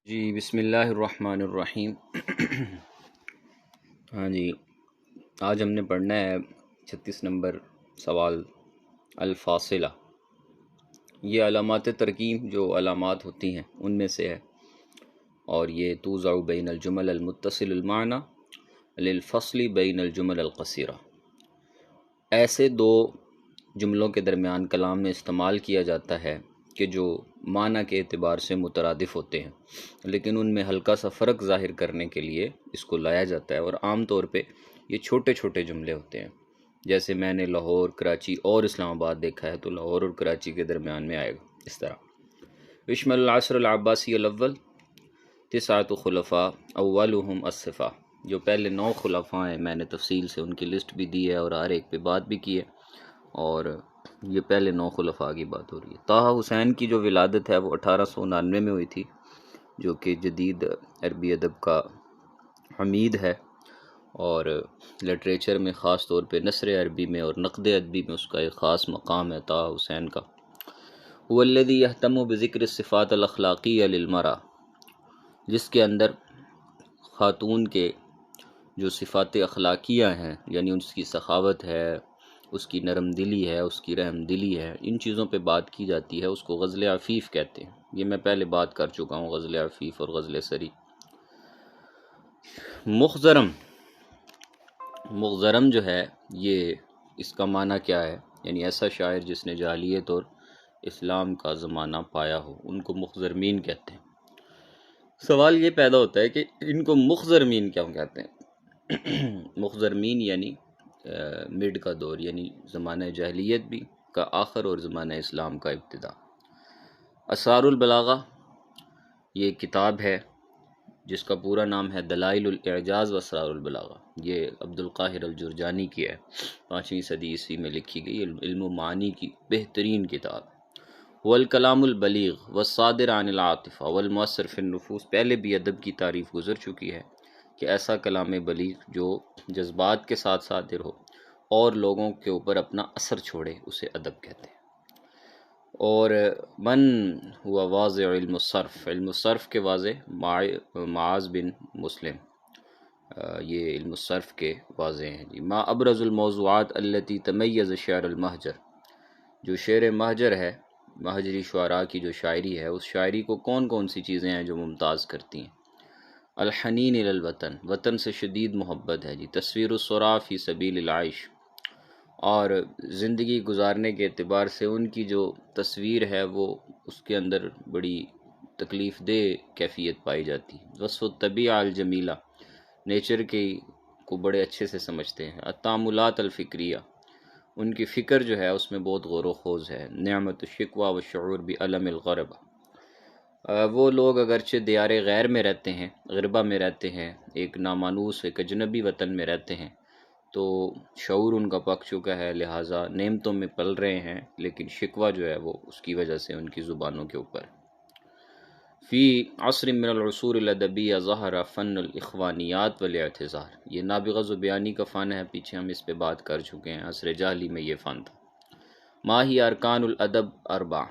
جی بسم اللہ الرحمن الرحیم۔ ہاں جی، آج ہم نے پڑھنا ہے 36 نمبر سوال، الفاصلہ۔ یہ علامات ترکیب جو علامات ہوتی ہیں ان میں سے ہے، اور یہ توضع بین الجمل المتصل المعنی للفصل بین الجمل القصیرہ۔ ایسے دو جملوں کے درمیان کلام میں استعمال کیا جاتا ہے کہ جو معنی کے اعتبار سے مترادف ہوتے ہیں، لیکن ان میں ہلکا سا فرق ظاہر کرنے کے لیے اس کو لایا جاتا ہے، اور عام طور پہ یہ چھوٹے چھوٹے جملے ہوتے ہیں۔ جیسے میں نے لاہور، کراچی اور اسلام آباد دیکھا ہے، تو لاہور اور کراچی کے درمیان میں آئے گا اس طرح۔ یشمل العصر العباسی الاول تسعۃ خلفاء اولہم الصفا۔ جو پہلے 9 خلفاء ہیں، میں نے تفصیل سے ان کی لسٹ بھی دی ہے اور ہر ایک پہ بات بھی کی ہے، اور یہ پہلے 9 خلفاء کی بات ہو رہی ہے۔ طہ حسین کی جو ولادت ہے وہ 1899 میں ہوئی تھی، جو کہ جدید عربی ادب کا حمید ہے، اور لٹریچر میں خاص طور پہ نثر عربی میں اور نقد ادبی میں اس کا ایک خاص مقام ہے طہ حسین کا۔ هو الذی یہتم بذکر الصفات الاخلاقیہ للمرأة، جس کے اندر خاتون کے جو صفات اخلاقیہ ہیں، یعنی اس کی سخاوت ہے، اس کی نرم دلی ہے، اس کی رحم دلی ہے، ان چیزوں پہ بات کی جاتی ہے، اس کو غزل عفیف کہتے ہیں۔ یہ میں پہلے بات کر چکا ہوں، غزل عفیف اور غزل سری۔ مخزرم، مخزرم جو ہے یہ اس کا معنی کیا ہے؟ یعنی ایسا شاعر جس نے جاہلیت اور اسلام کا زمانہ پایا ہو، ان کو مخزرمین کہتے ہیں۔ سوال یہ پیدا ہوتا ہے کہ ان کو مخزرمین کیوں کہتے ہیں؟ مخزرمین یعنی مڈ کا دور، یعنی زمانہ جاہلیت بھی کا آخر اور زمانہ اسلام کا ابتدا۔ اسرار البلاغہ یہ کتاب ہے جس کا پورا نام ہے دلائل الاعجاز و اسرار البلاغہ۔ یہ عبد القاہر الجرجانی کی ہے، 5ویں صدی عیسوی میں لکھی گئی علم و معانی کی بہترین کتاب۔ والکلام البلیغ والصادر عن العاطفہ والمؤثر فی النفوس، پہلے بھی ادب کی تعریف گزر چکی ہے کہ ایسا کلام بلیغ جو جذبات کے ساتھ صادر ہو اور لوگوں کے اوپر اپنا اثر چھوڑے، اسے ادب کہتے ہیں۔ اور من ہوا واضع علم الصرف، علم الصرف کے واضع معاذ بن مسلم، یہ علم الصرف کے واضع ہیں جی۔ ما ابرز الموضوعات التي تمیز شعر المہجر، جو شعر مہجر ہے، مہجری شعراء کی جو شاعری ہے، اس شاعری کو کون کون سی چیزیں ہیں جو ممتاز کرتی ہیں؟ الحنین الی الوطن، وطن سے شدید محبت ہے جی۔ تصویر الصراع فی سبیل العیش، اور زندگی گزارنے کے اعتبار سے ان کی جو تصویر ہے وہ اس کے اندر بڑی تکلیف دہ کیفیت پائی جاتی ہے۔ وصف الطبیعہ الجمیلہ، نیچر کی کو بڑے اچھے سے سمجھتے ہیں۔ التاملات الفکریہ، ان کی فکر جو ہے اس میں بہت غور و خوض ہے۔ نعمت الشکوہ والشعور بعلم الغربہ، وہ لوگ اگرچہ دیار غیر میں رہتے ہیں، غربہ میں رہتے ہیں، ایک نامانوس ایک اجنبی وطن میں رہتے ہیں، تو شعور ان کا پک چکا ہے، لہٰذا نعمتوں میں پل رہے ہیں، لیکن شکوہ جو ہے وہ اس کی وجہ سے ان کی زبانوں کے اوپر۔ فی عصر من العصور الادبیہ ظہر فن الاخوانیات والاعتذار، یہ نابغہ زبیانی کا فن ہے، پیچھے ہم اس پہ بات کر چکے ہیں، عصر جاہلی میں یہ فن تھا۔ ما ہی ارکان الادب اربع،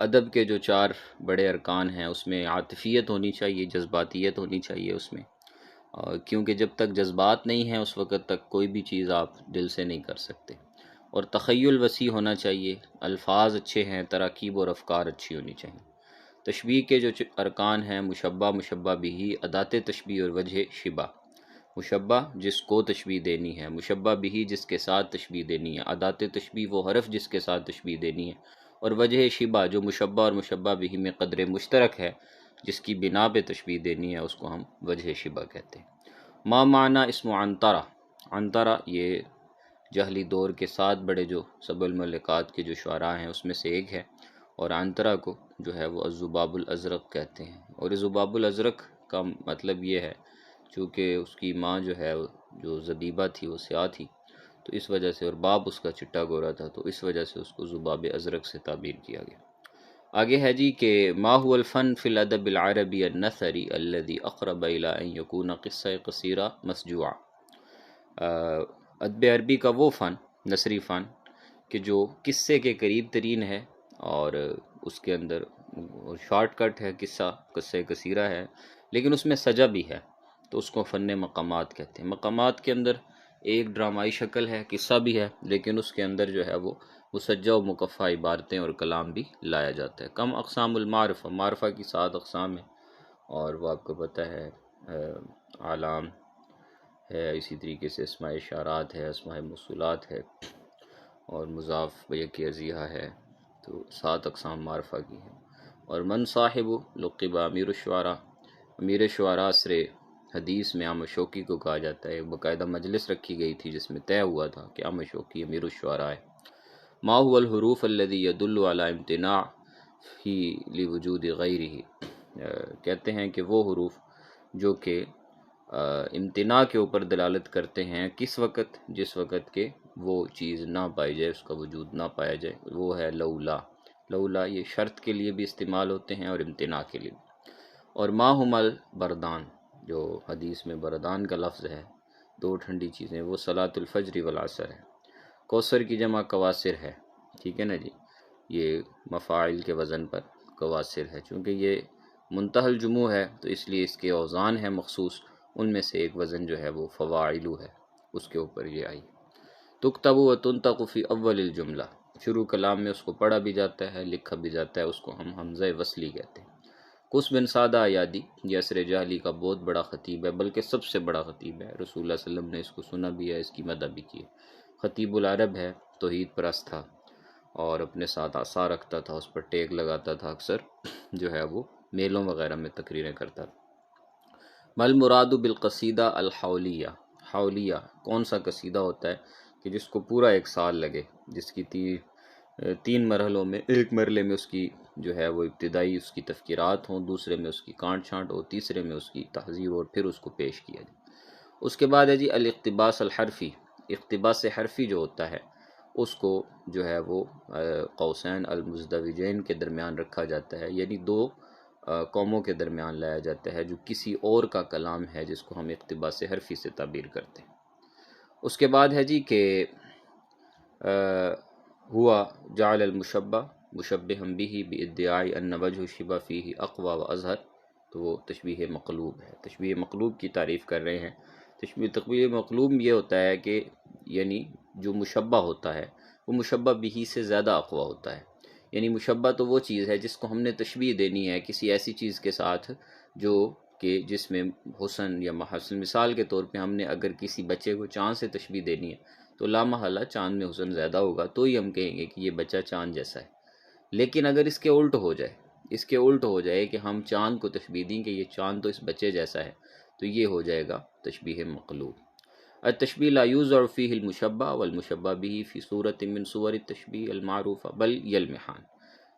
ادب کے جو 4 بڑے ارکان ہیں اس میں عاطفیت ہونی چاہیے، جذباتیت ہونی چاہیے اس میں، کیونکہ جب تک جذبات نہیں ہیں اس وقت تک کوئی بھی چیز آپ دل سے نہیں کر سکتے۔ اور تخیل وسیع ہونا چاہیے، الفاظ اچھے ہیں، تراکیب اور افکار اچھی ہونی چاہیے۔ تشبیہ کے جو ارکان ہیں، مشبہ، مشبہ بھی، ادات تشبیہ اور وجہ شبہ۔ مشبہ جس کو تشبیہ دینی ہے، مشبہ بھی جس کے ساتھ تشبیہ دینی ہے، ادات تشبیہ وہ حرف جس کے ساتھ تشبیہ دینی ہے، اور وجہ شبہ جو مشبہ اور مشبہ بھی میں قدر مشترک ہے، جس کی بنا پہ تشبیہ دینی ہے، اس کو ہم وجہ شبہ کہتے ہیں۔ ما معنی اسم عنترہ، عنترہ یہ جہلی دور کے 7 بڑے جو سبع الملکات کے جو شعراء ہیں اس میں سے ایک ہے، اور عنترہ کو جو ہے وہ الذباب الازرق کہتے ہیں۔ اور ذباب الازرق کا مطلب یہ ہے چونکہ اس کی ماں جو ہے جو زبیبہ تھی وہ سیاہ تھی، تو اس وجہ سے، اور باپ اس کا چٹا گورا تھا، تو اس وجہ سے اس کو ذباب ازرق سے تعبیر کیا گیا۔ آگے ہے جی کہ ما هو الفن فی الادب العربی النثری الذي اقرب الى ان يكون قصہ قصیرہ مسجوعہ، ادب عربی کا وہ فن، نثری فن، کہ جو قصے کے قریب ترین ہے اور اس کے اندر شارٹ کٹ ہے، قصہ کثیرہ ہے، لیکن اس میں سجا بھی ہے، تو اس کو فن مقامات کہتے ہیں۔ مقامات کے اندر ایک ڈرامائی شکل ہے، قصہ بھی ہے، لیکن اس کے اندر جو ہے وہ مسجع و مکفّہ عبارتیں اور کلام بھی لایا جاتا ہے۔ کم اقسام المعرفہ، معرفہ کی 7 اقسام ہیں، اور وہ آپ کو پتہ ہے اعلام ہے، اسی طریقے سے اسماء اشارات ہے، اسماء موصولات ہے، اور مضاف بیک ازیہ ہے، تو 7 اقسام معرفہ کی ہیں۔ اور من صاحب لقب امیر الشعراء، امیر شعراء عصر حدیث میں احمد شوقی کو کہا جاتا ہے۔ باقاعدہ مجلس رکھی گئی تھی جس میں طے ہوا تھا کہ احمد شوقی امیر الشعراء ہے۔ ما هو الحروف الذي يدل على امتناع ہی لوجود غیرہ، کہتے ہیں کہ وہ حروف جو کہ امتناع کے اوپر دلالت کرتے ہیں، کس وقت؟ جس وقت کہ وہ چیز نہ پائی جائے، اس کا وجود نہ پایا جائے، وہ ہے لولا۔ لولا یہ شرط کے لیے بھی استعمال ہوتے ہیں اور امتناع کے لیے۔ اور ما ہم البردان، جو حدیث میں بردان کا لفظ ہے، 2 ٹھنڈی چیزیں، وہ صلاۃ الفجر والعصر ہے۔ کوثر کی جمع کواسر ہے، ٹھیک ہے نا جی، یہ مفاعل کے وزن پر کواسر ہے، چونکہ یہ منتہی الجموع ہے تو اس لیے اس کے اوزان ہیں مخصوص، ان میں سے ایک وزن جو ہے وہ فواعلو ہے، اس کے اوپر یہ آئی۔ تکتب و تنطق فی اول الجملہ، شروع کلام میں اس کو پڑھا بھی جاتا ہے، لکھا بھی جاتا ہے، اس کو ہم حمزہ وصلی کہتے ہیں۔ قس بن سعدہ ایادی یہ عصر جاہلی کا بہت بڑا خطیب ہے، بلکہ سب سے بڑا خطیب ہے، رسول اللہ صلی اللہ علیہ وسلم نے اس کو سنا بھی ہے، اس کی مدح بھی کی ہے۔ خطیب العرب ہے، توحید پرست تھا، اور اپنے ساتھ عصا رکھتا تھا، اس پر ٹیک لگاتا تھا، اکثر جو ہے وہ میلوں وغیرہ میں تقریریں کرتا تھا۔ مل مراد بالقصیدہ الحولیہ، حولیہ کون سا قصیدہ ہوتا ہے کہ جس کو پورا 1 سال لگے، جس کی 3 مرحلوں میں، ایک مرحلے میں اس کی جو ہے وہ ابتدائی اس کی تفکیرات ہوں، دوسرے میں اس کی کانٹ چھانٹ ہو، تیسرے میں اس کی تحذیر اور پھر اس کو پیش کیا جائے۔ اس کے بعد ہے جی الاقتباس الحرفی، اقتباس حرفی جو ہوتا ہے اس کو جو ہے وہ قوسین المزدوجین کے درمیان رکھا جاتا ہے، یعنی 2 قوموں کے درمیان لایا جاتا ہے جو کسی اور کا کلام ہے، جس کو ہم اقتباس حرفی سے تعبیر کرتے ہیں۔ اس کے بعد ہے جی کہ ہوا جعل المشبہ مشبہ به بادعاء ان وجہ الشبہ فیہ اقوی و اظہر، تو وہ تشبیہ مقلوب ہے، تشبیہ مقلوب کی تعریف کر رہے ہیں۔ تشبیہ مقلوب یہ ہوتا ہے کہ یعنی جو مشبہ ہوتا ہے وہ مشبہ بھی سے زیادہ اقوی ہوتا ہے، یعنی مشبہ تو وہ چیز ہے جس کو ہم نے تشبیہ دینی ہے کسی ایسی چیز کے ساتھ جو کہ جس میں حسن یا محسن، مثال کے طور پہ ہم نے اگر کسی بچے کو چاند سے تشبیہ دینی ہے تو لا محالہ چاند میں حسن زیادہ ہوگا، تو ہی ہم کہیں گے کہ یہ بچہ چاند جیسا ہے۔ لیکن اگر اس کے الٹ ہو جائے کہ ہم چاند کو تشبیہ دیں کہ یہ چاند تو اس بچے جیسا ہے، تو یہ ہو جائے گا تشبیہ مقلوب۔ التشبیہ لا یوضع فیہ المشبہ والمشبہ بہ فی صورت من صور التشبیہ المعروفہ بل یلمحان،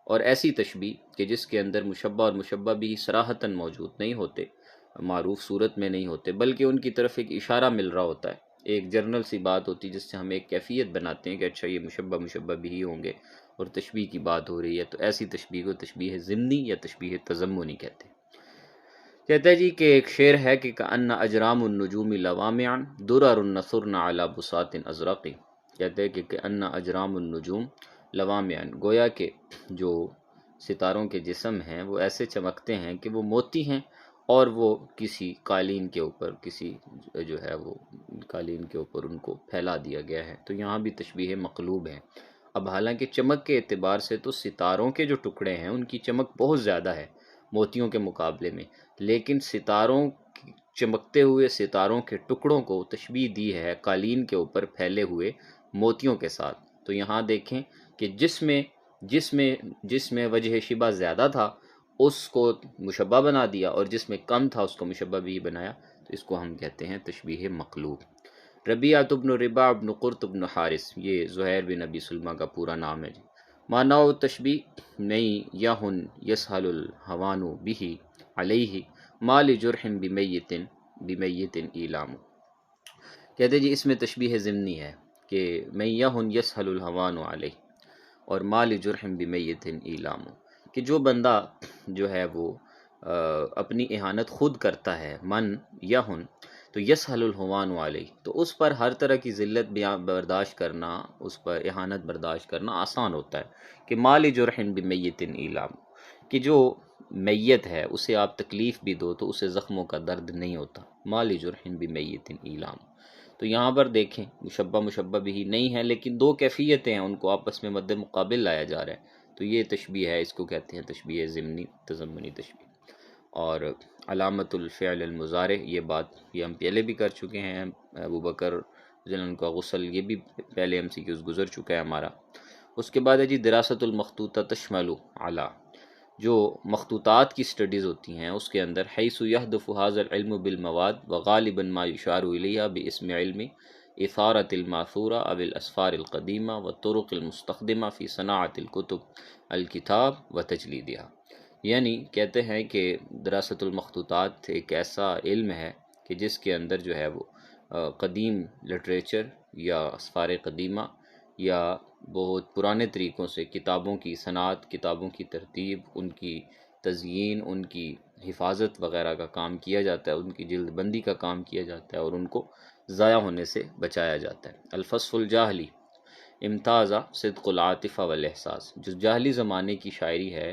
اور ایسی تشبیہ کہ جس کے اندر مشبہ اور مشبہ بہ صراحتاً موجود نہیں ہوتے، معروف صورت میں نہیں ہوتے، بلکہ ان کی طرف ایک اشارہ مل رہا ہوتا ہے، ایک جرنل سی بات ہوتی ہے جس سے ہم ایک کیفیت بناتے ہیں کہ اچھا یہ مشبہ بھی ہوں گے اور تشبیہ کی بات ہو رہی ہے، تو ایسی تشبیہ کو تشبیہ ضمنی یا تشبیہ تضمنی کہتے ہیں۔ کہتا ہے جی کہ ایک شعر ہے کہ کأن اجرام النجوم لوامع درر نثرن علی بساط ازرق، کہتے ہیں کہ کأن اجرام النجوم لوامع، گویا کہ جو ستاروں کے جسم ہیں وہ ایسے چمکتے ہیں کہ وہ موتی ہیں، اور وہ کسی قالین کے اوپر، کسی جو ہے وہ قالین کے اوپر ان کو پھیلا دیا گیا ہے، تو یہاں بھی تشبیہ مقلوب ہے۔ اب حالانکہ چمک کے اعتبار سے تو ستاروں کے جو ٹکڑے ہیں ان کی چمک بہت زیادہ ہے موتیوں کے مقابلے میں، لیکن چمکتے ہوئے ستاروں کے ٹکڑوں کو تشبیہ دی ہے قالین کے اوپر پھیلے ہوئے موتیوں کے ساتھ۔ تو یہاں دیکھیں کہ جس میں وجہ شبہ زیادہ تھا اس کو مشبہ بنا دیا، اور جس میں کم تھا اس کو مشبہ بھی بنایا، تو اس کو ہم کہتے ہیں تشبیہ مقلوب۔ ربیعۃ بن رباع بن قرط بن حارث، یہ زہیر بن ابی سلمہ کا پورا نام ہے جی۔ معنی تشبیہ نہیں یہن یسہل الہوان بہ علیہ ما لجرح بمیت ایلام، کہتے جی اس میں تشبیہ ضمنی ہے کہ من یہن یسہل الہوان علیہ اور ما لجرح بمیت ایلام، کہ جو بندہ جو ہے وہ اپنی اہانت خود کرتا ہے، من یہن تو یسہل الہوان علیہ، تو اس پر ہر طرح کی ذلت برداشت کرنا، اس پر اہانت برداشت کرنا آسان ہوتا ہے، کہ ما لجرح بمیت ایلام، کہ جو میت ہے اسے آپ تکلیف بھی دو تو اسے زخموں کا درد نہیں ہوتا، مالی جرحن بمیت ایلام۔ تو یہاں پر دیکھیں مشبہ بھی نہیں ہے، لیکن دو کیفیتیں ہیں، ان کو آپس میں مد مقابل لایا جا رہا ہے، تو یہ تشبیہ ہے، اس کو کہتے ہیں تشبیہ ضمنی تضمنی تشبیہ۔ اور علامت الفعل المضارع، یہ ہم پہلے بھی کر چکے ہیں، ابو بکر جن کا غسل، یہ بھی پہلے ہم سی کیوز گزر چکا ہے ہمارا۔ اس کے بعد ہے جی دراست المخطوطہ تشمل علی، جو مخطوطات کی سٹڈیز ہوتی ہیں اس کے اندر حیث یہدف هذا العلم بالمواد وغالبا ما يشار الیہا باسم علم اثارت الماثورہ او الاسفار القدیمہ والطرق المستخدمہ فی صناعت الکتب الکتاب وتجلیدها۔ یعنی کہتے ہیں کہ دراست المخطوطات ایک ایسا علم ہے کہ جس کے اندر جو ہے وہ قدیم لٹریچر یا اسفار قدیمہ یا بہت پرانے طریقوں سے کتابوں کی صنعت، کتابوں کی ترتیب، ان کی تزیین، ان کی حفاظت وغیرہ کا کام کیا جاتا ہے، ان کی جلد بندی کا کام کیا جاتا ہے اور ان کو ضائع ہونے سے بچایا جاتا ہے۔ الفصل الجاہلی امتاز صدق العاطفہ والاحساس، جو جاہلی زمانے کی شاعری ہے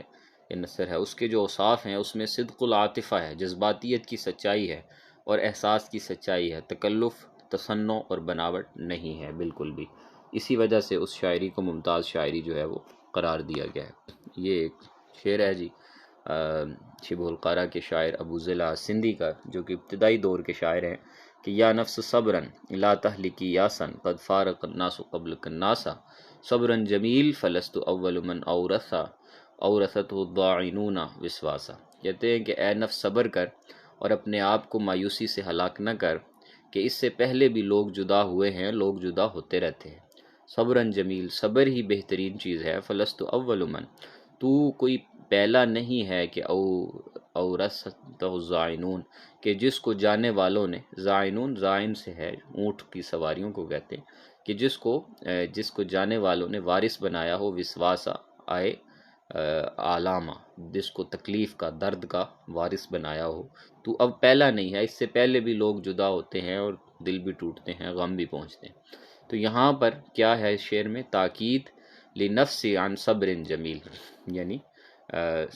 یا نثر ہے، اس کے جو اوصاف ہیں اس میں صدق العاطفہ ہے، جذباتیت کی سچائی ہے اور احساس کی سچائی ہے، تکلف، تصنع اور بناوٹ نہیں ہے بالکل بھی۔ اسی وجہ سے اس شاعری کو ممتاز شاعری جو ہے وہ قرار دیا گیا ہے۔ یہ ایک شعر ہے جی شبہ القارہ کے شاعر ابو ضلع سندھی کا، جو کہ ابتدائی دور کے شاعر ہیں، کہ یا نفس صبرن لا تہلکی یاسن قد فارق الناس قبلک الناسا صبرن جمیل فلست اول من اورثت الضاعنون وسواسا۔ کہتے ہیں کہ اے نفس صبر کر اور اپنے آپ کو مایوسی سے ہلاک نہ کر، کہ اس سے پہلے بھی لوگ جدا ہوئے ہیں، لوگ جدا ہوتے رہتے ہیں۔ صبرن جمیل، صبر ہی بہترین چیز ہے، فلست اول من، تو کوئی پہلا نہیں ہے کہ اورثت الضاعنون، کہ جس کو جانے والوں نے، زائنون زائن سے ہے، اونٹ کی سواریوں کو کہتے ہیں، کہ جس کو جانے والوں نے وارث بنایا ہو، وسواسا آئے علامہ، جس کو تکلیف کا، درد کا وارث بنایا ہو، تو اب پہلا نہیں ہے، اس سے پہلے بھی لوگ جدا ہوتے ہیں اور دل بھی ٹوٹتے ہیں، غم بھی پہنچتے ہیں۔ تو یہاں پر کیا ہے شعر میں؟ تاکید لنفس عن صبر جمیل، یعنی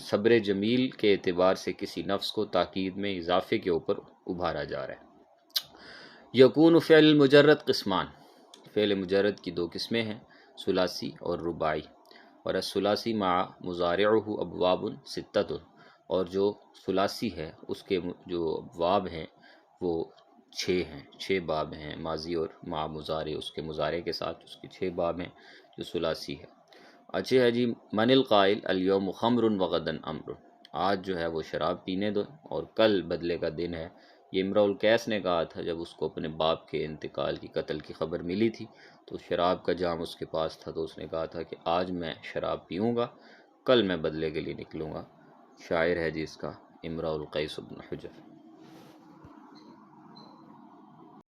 صبر جمیل کے اعتبار سے کسی نفس کو تاکید میں اضافے کے اوپر ابھارا جا رہا ہے۔ یکون فعل المجرد قسمان، فعل مجرد کی دو قسمیں ہیں، ثلاثی اور رباعی، اور الثلاثی مع مضارعہ ابواب ستۃ، اور جو ثلاثی ہے اس کے جو ابواب ہیں وہ 6 ہیں، 6 باب ہیں، ماضی اور مع مضارع، اس کے مضارع کے ساتھ اس کے 6 باب ہیں جو ثلاثی ہے۔ اچھا ہے جی، من القائل الیوم خمر وغدا امر، آج جو ہے وہ شراب پینے دو اور کل بدلے کا دن ہے۔ یہ امرؤ القیس نے کہا تھا جب اس کو اپنے باپ کے انتقال کی، قتل کی خبر ملی تھی، تو شراب کا جام اس کے پاس تھا، تو اس نے کہا تھا کہ آج میں شراب پیوں گا، کل میں بدلے کے لیے نکلوں گا۔ شاعر ہے جی اس کا امرؤ القیس بن حجر۔